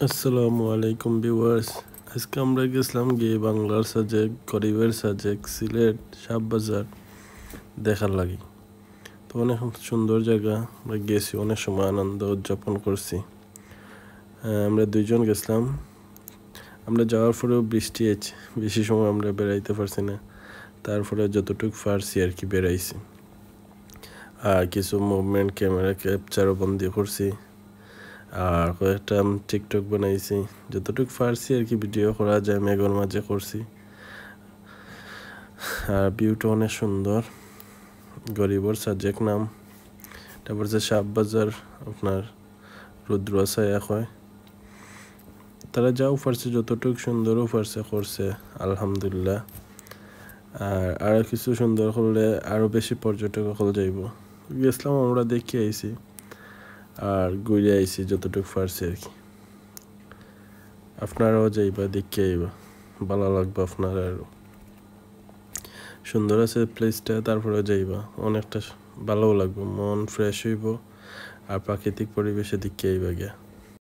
আসসালামু আলাইকুম ভিউয়ার্স। আজকে আমরা গেছিলাম গিয়ে বাংলার সাজেক, গরিবের সাজেক, সিলেট, শাহবাজার দেখার লাগি। তো অনেক সুন্দর জায়গা, আমরা গেছি, অনেক সময় আনন্দ উদযাপন করছি। আমরা দুইজন গেছিলাম। আমরা যাওয়ার পরেও বৃষ্টি আছে, বেশি সময় আমরা বেড়াইতে পারছি না। তারপরে যতটুকু পারছি আর কি বেড়াইছি। আর কিছু মুভমেন্ট ক্যামেরা ক্যাপচারও বন্দি করছি। আর কয়েকটা টিকটক বানাইছি, যতটুকু পারছি আর কি ভিডিও করা যায় মেঘর মাঝে করছি। আর ভিউটা অনেক সুন্দর। গরিবর সাজেক নাম। তারপর যে শাহবাজার আপনার রুদ্র ছায়া হয়। তারা যাও পারছে, যতটুকু সুন্দরও পারছে করছে আলহামদুলিল্লাহ। আর আরও কিছু সুন্দর করলে আরও বেশি পর্যটক হল যাইব। গেছিলাম, আমরা দেখে আইছি আর ঘুরে আইছি যতটুকু পারছি আর কি। আপনারাও যাইবা, দেখে আইবা, ভালো লাগবে আপনার। আরও সুন্দর আছে প্লেসটা, তারপরে যাইবা, অনেকটা ভালোও লাগবে, মন ফ্রেশ হইব। আর প্রাকৃতিক পরিবেশে দেখে আইবা গিয়া।